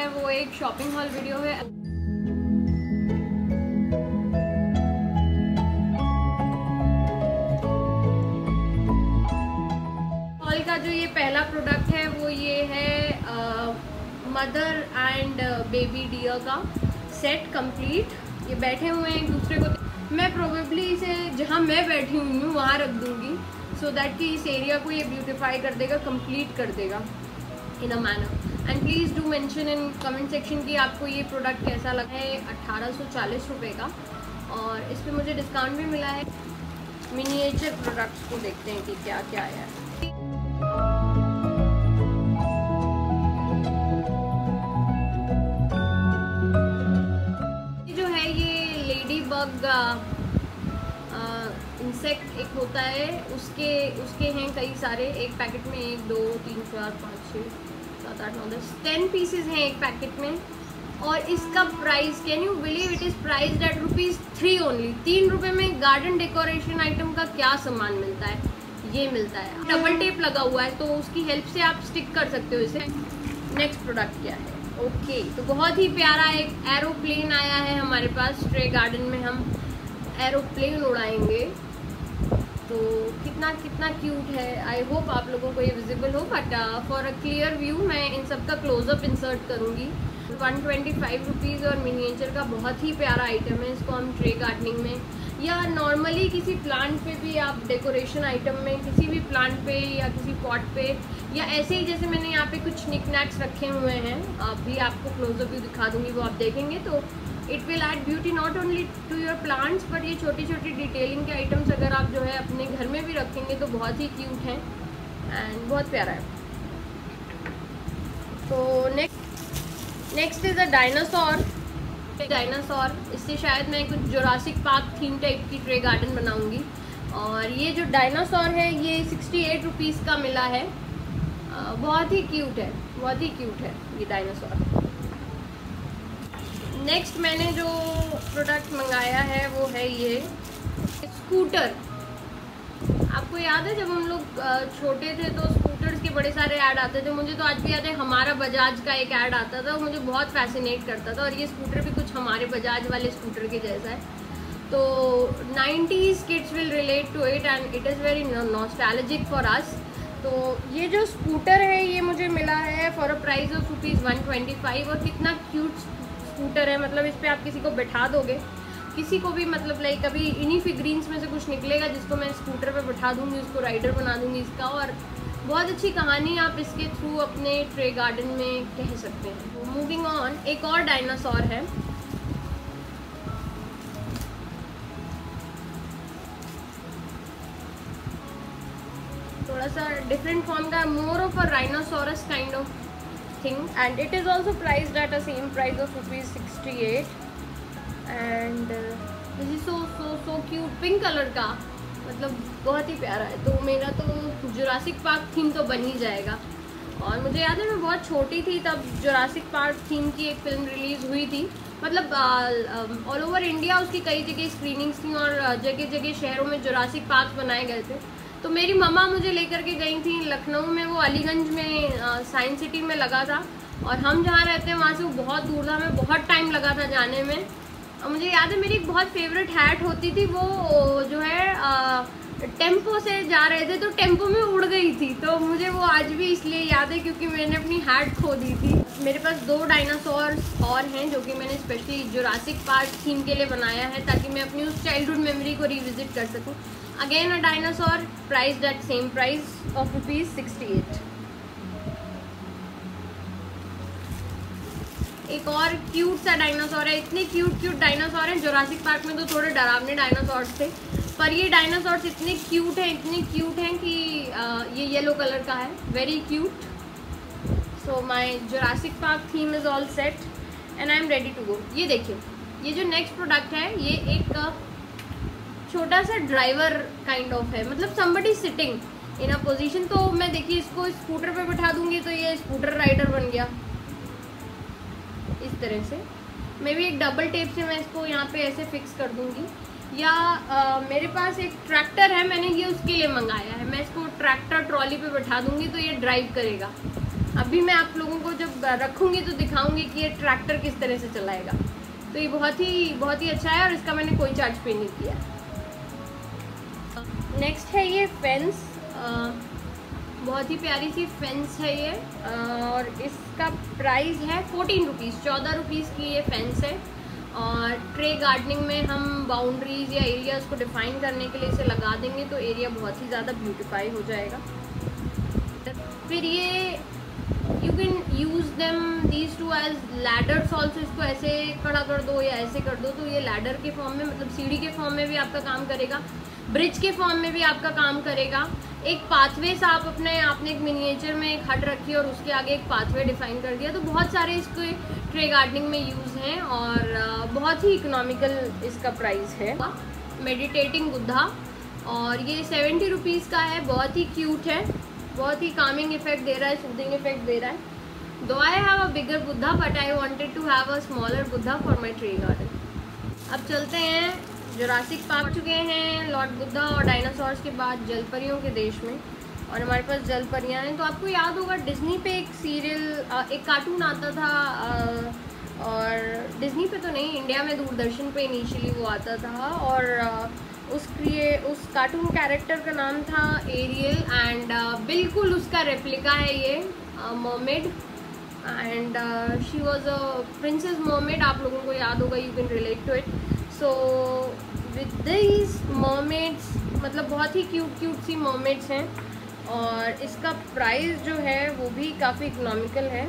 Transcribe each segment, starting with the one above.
है वो एक शॉपिंग हॉल वीडियो है। हॉल का जो ये पहला प्रोडक्ट है वो ये है मदर एंड बेबी डियर का सेट कंप्लीट। ये बैठे हुए हैं एक दूसरे को। मैं प्रोबेबली इसे जहाँ मैं बैठी हुई हूँ वहाँ रख दूँगी सो दैट कि इस एरिया को ये ब्यूटीफाई कर देगा, कंप्लीट कर देगा in a manner. And please do mention in comment section कि आपको ये प्रोडक्ट कैसा लगा है। 1840 रुपये का, और इस पर मुझे डिस्काउंट भी मिला है। मिनिएचर प्रोडक्ट्स को देखते हैं कि क्या क्या आया है। ये जो है ये लेडी बग इंसेक्ट एक होता है, उसके हैं कई सारे। एक पैकेट में 1 2 3 4 5 6 7 8 9 10 10 पीसेज हैं एक पैकेट में। और इसका price, can you believe it is priced eight ₹3 only. 3 रुपये में गार्डन डेकोरेशन आइटम का क्या सामान मिलता है, ये मिलता है। डबल टेप लगा हुआ है तो उसकी हेल्प से आप स्टिक कर सकते हो इसे। नेक्स्ट प्रोडक्ट क्या है? ओके, तो बहुत ही प्यारा एक एरोप्लेन आया है हमारे पास। ट्रे गार्डन में हम एरोप्लेन उड़ाएंगे, तो कितना कितना क्यूट है। आई होप आप लोगों को ये विजिबल हो, but for a clear view मैं इन सब का क्लोजअप इंसर्ट करूँगी। 125 रुपीज़ और मिनिएचर का बहुत ही प्यारा आइटम है। इसको हम ट्रे गार्डनिंग में या नॉर्मली किसी प्लांट पे भी आप डेकोरेशन आइटम में किसी भी प्लांट पे या किसी पॉट पे, या ऐसे ही जैसे मैंने यहाँ पे कुछ निकनैक्स रखे हुए हैं, अभी आपको क्लोजअप व्यू दिखा दूँगी, वो आप देखेंगे तो it will add beauty not only to your plants but ये छोटी छोटी डिटेलिंग के आइटम्स अगर आप जो है अपने घर में भी रखेंगे तो बहुत ही क्यूट हैं एंड बहुत प्यारा है। तो नेक्स्ट इज़ अ डायनासोर। इससे शायद मैं कुछ जुरासिक पार्क थीम टाइप की ट्रे गार्डन बनाऊंगी। और ये जो डायनासोर है ये 68 रुपीज़ का मिला है। बहुत ही क्यूट है ये डायनासोर। नेक्स्ट मैंने जो प्रोडक्ट मंगाया है वो है ये स्कूटर। आपको याद है जब हम लोग छोटे थे तो स्कूटर्स के बड़े सारे ऐड आते थे। मुझे तो आज भी याद है हमारा बजाज का एक ऐड आता था, मुझे बहुत फैसिनेट करता था। और ये स्कूटर भी कुछ हमारे बजाज वाले स्कूटर के जैसा है। तो 90s kids will relate to it and it is very nostalgic for us. तो ये जो स्कूटर है ये मुझे मिला है फॉर अ प्राइस ऑफ ₹125। और कितना क्यूट स्कूटर है, मतलब इस पर आप किसी को बैठा दोगे, किसी को भी, मतलब लाइक अभी इन्हीं फिगरीन्स में से कुछ निकलेगा जिसको मैं स्कूटर पे बैठा दूंगी, उसको राइडर बना दूंगी इसका। और बहुत अच्छी कहानी आप इसके थ्रू अपने ट्रे गार्डन में कह सकते हैं। मूविंग ऑन, एक और डायनासोर है। थोड़ा सा डिफरेंट फॉर्म का, more of a rhinoceros kind of thing and it is also priced at a same price of ₹68 and this is so cute, pink colour का, मतलब बहुत ही प्यारा है। तो मेरा तो जुरासिक पार्क थीम तो बन ही जाएगा। और मुझे याद है मैं बहुत छोटी थी तब जुरासिक पार्क थीम की एक फिल्म रिलीज़ हुई थी। मतलब ऑल ओवर इंडिया उसकी कई जगह स्क्रीनिंग्स थी और जगह जगह शहरों में जुरासिक पार्क बनाए गए थे। तो मेरी मम्मा मुझे लेकर के गई थी लखनऊ में, वो अलीगंज में साइंस सिटी में लगा था। और हम जहाँ रहते हैं वहाँ से वो बहुत दूर था, हमें बहुत टाइम लगा था जाने में। और मुझे याद है मेरी एक बहुत फेवरेट हैट होती थी, वो जो है टेम्पो से जा रहे थे तो टेम्पो में उड़ गई थी। तो मुझे वो आज भी इसलिए याद है क्योंकि मैंने अपनी हैट खो दी थी। मेरे पास 2 डायनासोर्स और हैं जो कि मैंने स्पेशली जुरासिक पार्क थीम के लिए बनाया है ताकि मैं अपनी उस चाइल्डहुड मेमोरी को रिविजिट कर सकूं। Again a dinosaur priced eight same price of ₹68। एक और क्यूट सा डायनासोर है। इतने क्यूट डायनासोर हैं। जुरासिक पार्क में तो थोड़े डरावने डायनासोर्स थे, पर ये डायनासोर्स इतने क्यूट हैं कि ये येलो कलर का है, very cute. So my Jurassic park theme is all set and I am ready to go. ये देखिए, ये जो नेक्स्ट प्रोडक्ट है ये एक छोटा सा ड्राइवर काइंड ऑफ है, मतलब somebody sitting in a position. तो मैं देखिए इसको स्कूटर पे बैठा दूंगी तो ये स्कूटर राइडर बन गया इस तरह से। मैं भी एक डबल टेप से मैं इसको यहाँ पे ऐसे फिक्स कर दूंगी। या मेरे पास एक ट्रैक्टर है, मैंने ये उसके लिए मंगाया है। मैं इसको ट्रैक्टर ट्रॉली पे बैठा दूंगी तो ये ड्राइव करेगा। अभी मैं आप लोगों को जब रखूँगी तो दिखाऊँगी कि ये ट्रैक्टर किस तरह से चलाएगा। तो ये बहुत ही अच्छा है और इसका मैंने कोई चार्ज पे नहीं किया। नेक्स्ट है ये फेंस, बहुत ही प्यारी सी फेंस है ये, और इसका प्राइस है 14 रुपीज़, 14 रुपीज़ की ये फेंस है। और ट्रे गार्डनिंग में हम बाउंड्रीज या एरियाज़ को डिफाइन करने के लिए इसे लगा देंगे तो एरिया बहुत ही ज़्यादा ब्यूटीफाई हो जाएगा। फिर ये you can use them these two as ladders also, इसको ऐसे खड़ा कर दो या ऐसे कर दो तो ये लैडर के फॉर्म में, मतलब सीढ़ी के फॉर्म में भी आपका काम करेगा, ब्रिज के फॉर्म में भी आपका काम करेगा। एक पाथवे सा आपने एक मिनिएचर में एक हट रखी और उसके आगे एक पाथवे डिफाइन कर दिया, तो बहुत सारे इसके ट्रे गार्डनिंग में यूज़ हैं और बहुत ही इकोनॉमिकल इसका प्राइस है। मेडिटेटिंग बुद्धा, और ये 70 रुपीज़ का है, बहुत ही क्यूट है, बहुत ही कामिंग इफेक्ट दे रहा है, सूदिंग इफेक्ट दे रहा है। Though I have a bigger Buddha but I wanted to have a smaller Buddha for my tree garden. अब चलते हैं, जुरासिक पार्क चुके हैं, लॉर्ड बुद्धा और डायनासोर्स के बाद जलपरियों के देश में, और हमारे पास जलपरियाँ हैं। तो आपको याद होगा डिज्नी पे एक सीरियल, एक कार्टून आता था, और डिज्नी पे तो नहीं, इंडिया में दूरदर्शन पे इनिशियली वो आता था, और उस कार्टून कैरेक्टर का नाम था एरियल, एंड बिल्कुल उसका रेप्लिका है ये mermaid, and she was a princess mermaid. आप लोगों को याद होगा, you can relate to it. So with this mermaids, मतलब बहुत ही क्यूट सी मर्मेड्स हैं, और इसका प्राइस जो है वो भी काफ़ी इकोनॉमिकल है।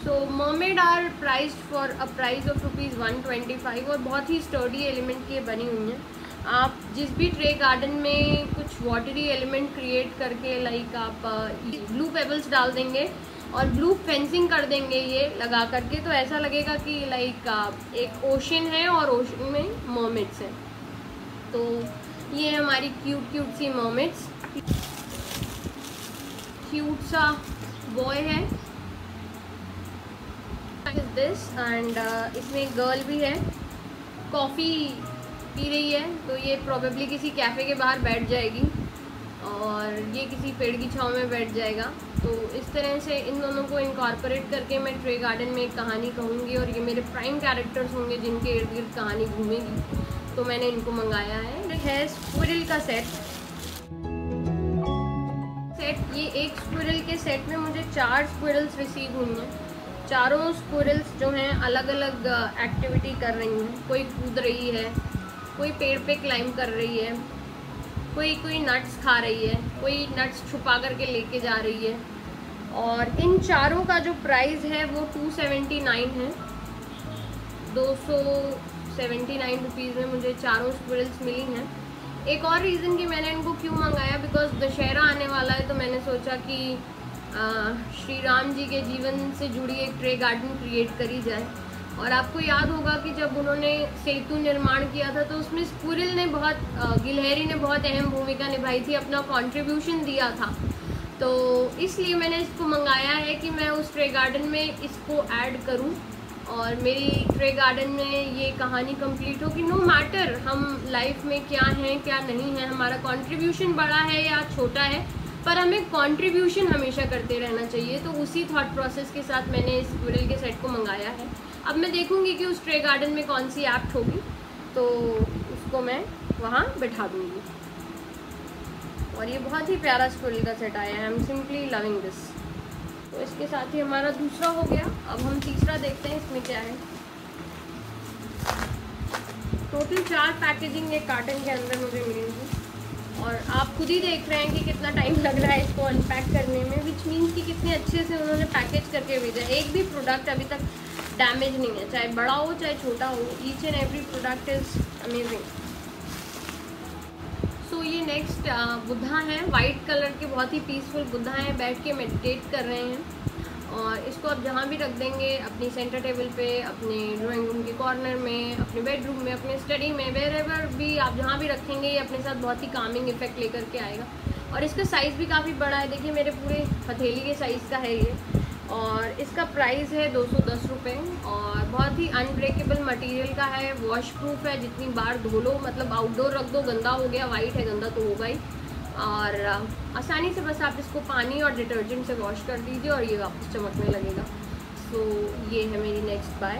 So mermaid are priced for a price of ₹125, और बहुत ही स्टर्डी एलिमेंट की ये बनी हुई हैं। आप जिस भी ट्रे गार्डन में कुछ वाटरी एलिमेंट क्रिएट करके, लाइक आप ब्लू पेबल्स डाल देंगे और ब्लू फेंसिंग कर देंगे ये लगा करके, तो ऐसा लगेगा कि लाइक एक ओशन है और ओशन में मर्मेड्स हैं। तो ये हमारी क्यूट सी मर्मेड्स, क्यूट सा बॉय है दिस, एंड इसमें एक गर्ल भी है, कॉफ़ी पी रही है, तो ये प्रोबेबली किसी कैफ़े के बाहर बैठ जाएगी और ये किसी पेड़ की छांव में बैठ जाएगा। तो इस तरह से इन दोनों को इनकॉर्पोरेट करके मैं ट्रे गार्डन में एक कहानी कहूँगी, और ये मेरे प्राइम कैरेक्टर्स होंगे जिनके इर्द गिर्द कहानी घूमेगी। तो मैंने इनको मंगाया है स्क्विरल का सेट। ये एक स्क्विरल के सेट में मुझे 4 स्क्विरल्स रिसीव हुई हैं। चारों स्क्विरल्स जो हैं अलग अलग एक्टिविटी कर रही हैं। कोई कूद रही है, कोई पेड़ पे क्लाइंब कर रही है, कोई नट्स खा रही है, कोई नट्स छुपा करके लेके जा रही है। और इन चारों का जो प्राइस है वो 279 है। 279 रुपीज़ में मुझे चारों स्क्विरल्स मिली हैं। एक और रीज़न कि मैंने इनको क्यों मंगाया, बिकॉज दशहरा आने वाला है, तो मैंने सोचा कि श्री राम जी के जीवन से जुड़ी एक ट्रे गार्डन क्रिएट करी जाए। और आपको याद होगा कि जब उन्होंने सेतु निर्माण किया था तो उसमें स्क्विरल ने गिलहरी ने बहुत अहम भूमिका निभाई थी, अपना कंट्रीब्यूशन दिया था। तो इसलिए मैंने इसको मंगाया है कि मैं उस ट्रे गार्डन में इसको ऐड करूं और मेरी ट्रे गार्डन में ये कहानी कंप्लीट हो कि नो मैटर हम लाइफ में क्या हैं क्या नहीं है, हमारा कंट्रीब्यूशन बड़ा है या छोटा है, पर हमें कंट्रीब्यूशन हमेशा करते रहना चाहिए। तो उसी थॉट प्रोसेस के साथ मैंने इस स्क्विरल के सेट को मंगाया है। अब मैं देखूंगी कि उस ट्रे गार्डन में कौन सी ऐप्ट होगी, तो उसको मैं वहाँ बैठा दूँगी। और ये बहुत ही प्यारा स्क्विरल का सेट आया है, I am simply loving this. तो इसके साथ ही हमारा दूसरा हो गया। अब हम तीसरा देखते हैं इसमें क्या है। टोटल 4 पैकेजिंग एक कार्टन के अंदर मुझे मिलेंगी, और आप खुद ही देख रहे हैं कि कितना टाइम लग रहा है इसको अनपैक करने में, विच मीन्स कि कितने अच्छे से उन्होंने पैकेज करके भेजा है। एक भी प्रोडक्ट अभी तक डैमेज नहीं है, चाहे बड़ा हो चाहे छोटा हो, each and every product is amazing. So ये नेक्स्ट बुद्धा हैं, वाइट कलर के बहुत ही पीसफुल बुद्धा हैं, बैठ के मेडिटेट कर रहे हैं। और इसको आप जहाँ भी रख देंगे, अपनी सेंटर टेबल पे, अपने ड्राइंग रूम के कॉर्नर में, अपने बेडरूम में, अपने स्टडी में, वेरेवर भी आप जहाँ भी रखेंगे ये अपने साथ बहुत ही कामिंग इफेक्ट लेकर के आएगा। और इसका साइज़ भी काफ़ी बड़ा है, देखिए मेरे पूरे हथेली के साइज़ का है ये। और इसका प्राइस है 210 रुपये, और बहुत ही अनब्रेकेबल मटेरियल का है, वॉश प्रूफ है, जितनी बार धो लो, मतलब आउटडोर रख दो गंदा हो गया, वाइट है गंदा तो होगा ही। और आसानी से बस आप इसको पानी और डिटर्जेंट से वॉश कर दीजिए और ये वापस चमकने लगेगा। सो ये है मेरी नेक्स्ट बाय।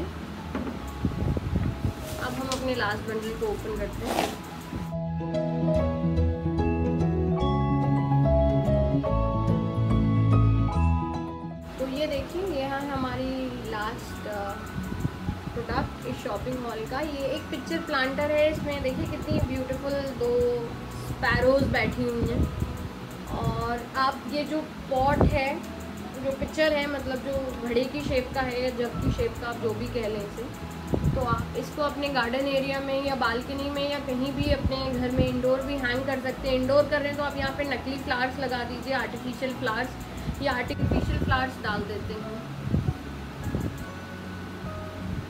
अब हम अपने लास्ट बंडल को ओपन करते हैं। तो ये देखिए, ये है हमारी लास्ट प्रोडक्ट इस शॉपिंग मॉल का। ये एक पिक्चर प्लांटर है। इसमें देखिए कितनी ब्यूटीफुल 2 स्पैरोज बैठी हुई हैं। और आप ये जो पॉट है, जो पिक्चर है, मतलब जो घड़े की शेप का है या जग की शेप का, आप जो भी कह लें इसे, तो आप इसको अपने गार्डन एरिया में या बालकनी में या कहीं भी अपने घर में इंडोर भी हैंग कर सकते हैं। इंडोर कर रहे हैं तो आप यहाँ पे नकली फ्लावर्स लगा दीजिए, आर्टिफिशियल फ्लावर्स या आर्टिफिशियल फ्लावर्स डाल देते हैं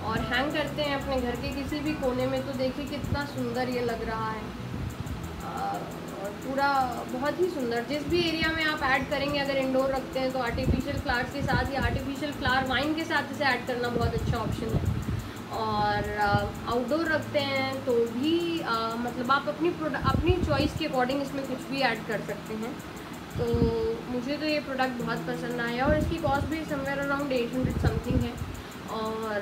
और हैंग करते हैं अपने घर के किसी भी कोने में। तो देखिए कितना सुंदर ये लग रहा है और पूरा बहुत ही सुंदर। जिस भी एरिया में आप ऐड करेंगे, अगर इंडोर रखते हैं तो आर्टिफिशियल फ्लावर्स के साथ या आर्टिफिशियल फ्लावर वाइन के साथ इसे ऐड करना बहुत अच्छा ऑप्शन है। और आउटडोर रखते हैं तो भी मतलब आप अपनी चॉइस के अकॉर्डिंग इसमें कुछ भी ऐड कर सकते हैं। तो मुझे तो ये प्रोडक्ट बहुत पसंद आया और इसकी कॉस्ट भी समवेयर अराउंड 800 समथिंग है। और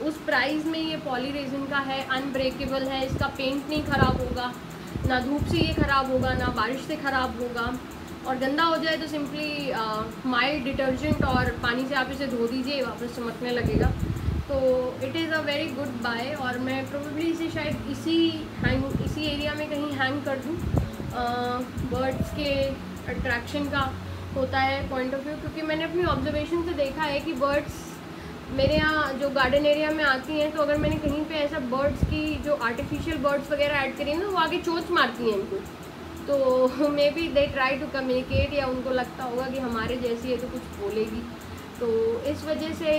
उस प्राइस में ये पॉली रेजिन का है, अनब्रेकेबल है, इसका पेंट नहीं ख़राब होगा, ना धूप से ये ख़राब होगा, ना बारिश से ख़राब होगा। और गंदा हो जाए तो सिंपली माइल्ड डिटर्जेंट और पानी से आप इसे धो दीजिए, वापस चमकने लगेगा। तो it is a very good buy. और मैं प्रोबेबली इसे शायद इसी एरिया में कहीं हैंग कर दूँ। बर्ड्स के अट्रैक्शन का होता है पॉइंट ऑफ व्यू, क्योंकि मैंने अपनी ऑब्जर्वेशन से देखा है कि बर्ड्स मेरे यहाँ जो गार्डन एरिया में आती हैं, तो अगर मैंने कहीं पे ऐसा बर्ड्स की जो आर्टिफिशियल बर्ड्स वगैरह ऐड करी है ना, वो आगे चोंच मारती हैं इनको। तो maybe they try to communicate, या उनको लगता होगा कि हमारे जैसी है तो कुछ बोलेगी। तो इस वजह से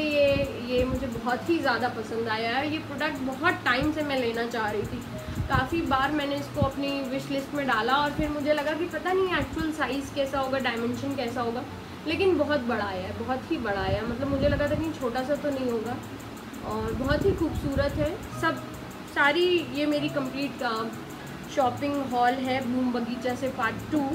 ये मुझे बहुत ही ज़्यादा पसंद आया है। ये प्रोडक्ट बहुत टाइम से मैं लेना चाह रही थी, काफ़ी बार मैंने इसको अपनी विश लिस्ट में डाला और फिर मुझे लगा कि पता नहीं एक्चुअल साइज़ कैसा होगा, डायमेंशन कैसा होगा, लेकिन बहुत बड़ा आया, बहुत ही बड़ा आया। मतलब मुझे लगा था कि छोटा सा तो नहीं होगा और बहुत ही खूबसूरत है। सारी ये मेरी कंप्लीट शॉपिंग हॉल है ब्लूम बगीचा से part 2।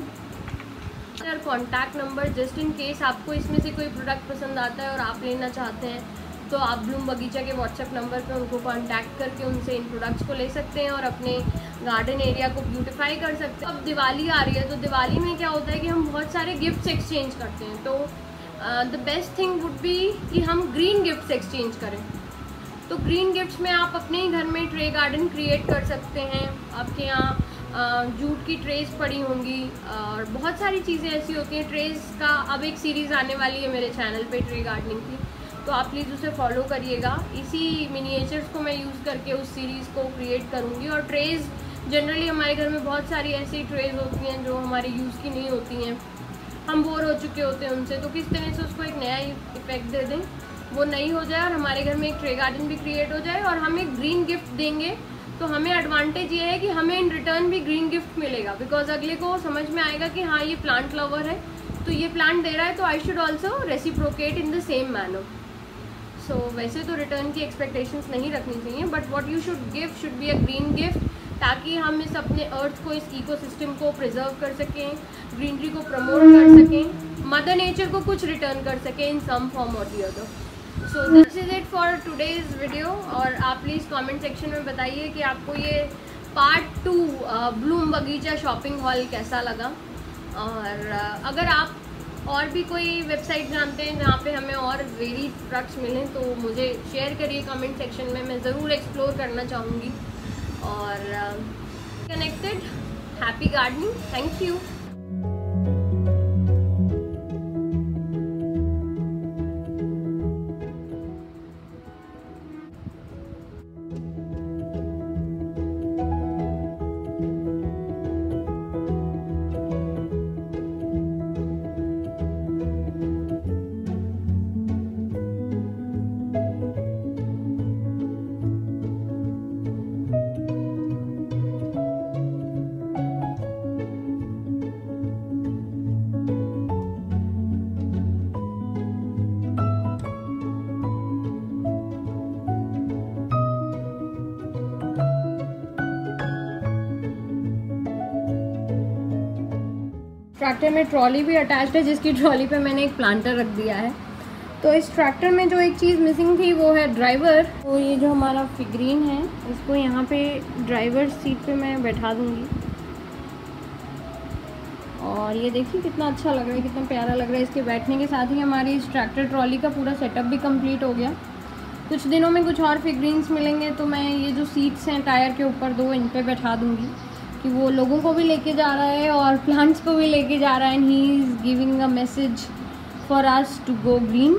Sir contact number, just in case आपको इसमें से कोई प्रोडक्ट पसंद आता है और आप लेना चाहते हैं तो आप ब्लूम बगीचा के व्हाट्सएप नंबर पे उनको कांटेक्ट करके उनसे इन प्रोडक्ट्स को ले सकते हैं और अपने गार्डन एरिया को ब्यूटीफाई कर सकते हैं। अब दिवाली आ रही है तो दिवाली में क्या होता है कि हम बहुत सारे गिफ्ट्स एक्सचेंज करते हैं। तो the best thing would be कि हम ग्रीन गिफ्ट्स एक्सचेंज करें। तो ग्रीन गिफ्ट्स में आप अपने ही घर में ट्रे गार्डन क्रिएट कर सकते हैं। आपके यहाँ जूट की ट्रेस पड़ी होंगी और बहुत सारी चीज़ें ऐसी होती हैं। ट्रेस का अब एक सीरीज़ आने वाली है मेरे चैनल पे ट्रे गार्डनिंग की, तो आप प्लीज़ उसे फॉलो करिएगा। इसी मिनिएचर्स को मैं यूज़ करके उस सीरीज़ को क्रिएट करूँगी। और ट्रेज़ जनरली हमारे घर में बहुत सारी ऐसी ट्रेज़ होती हैं जो हमारे यूज़ की नहीं होती हैं, हम बोर हो चुके होते हैं उनसे। तो किस तरह से उसको एक नया इफेक्ट दे दें, वो नई हो जाए और हमारे घर में एक ट्रे गार्डन भी क्रिएट हो जाए और हम एक ग्रीन गिफ्ट देंगे तो हमें एडवांटेज ये है कि हमें इन रिटर्न भी ग्रीन गिफ्ट मिलेगा। बिकॉज अगले को समझ में आएगा कि हाँ ये प्लांट लवर है तो ये प्लांट दे रहा है, तो I should also reciprocate in the same manner. So वैसे तो रिटर्न की एक्सपेक्टेशंस नहीं रखनी चाहिए, but what you should give should be a green gift, ताकि हम इस अपने अर्थ को, इस इकोसिस्टम को प्रिजर्व कर सकें, ग्रीनरी को प्रमोट कर सकें, मदर नेचर को कुछ रिटर्न कर सकें इन सम फॉर्म और the other. So this is it for today's video. और आप प्लीज़ कमेंट सेक्शन में बताइए कि आपको ये पार्ट 2 ब्लूम बगीचा शॉपिंग हॉल कैसा लगा। और अगर आप और भी कोई वेबसाइट जानते हैं जहाँ पे हमें और वेरी प्रोडक्ट्स मिलें तो मुझे शेयर करिए कमेंट सेक्शन में, मैं ज़रूर एक्सप्लोर करना चाहूँगी। और connected, happy gardening, thank you. Tractor में ट्रॉली भी अटैच्ड है, जिसकी ट्रॉली पे मैंने एक प्लांटर रख दिया है। तो इस ट्रैक्टर में जो एक चीज़ मिसिंग थी वो है ड्राइवर। तो ये जो हमारा फिगरीन है, इसको यहाँ पे ड्राइवर सीट पे मैं बैठा दूँगी। और ये देखिए कितना अच्छा लग रहा है, कितना प्यारा लग रहा है। इसके बैठने के साथ ही हमारी इस ट्रैक्टर ट्रॉली का पूरा सेटअप भी कंप्लीट हो गया। कुछ दिनों में कुछ और फिगरीन्स मिलेंगे तो मैं ये जो सीट्स हैं टायर के ऊपर 2, इन पे बैठा दूँगी कि वो लोगों को भी लेके जा रहा है और प्लांट्स को भी लेके जा रहा है। And he is giving a message for us to go green.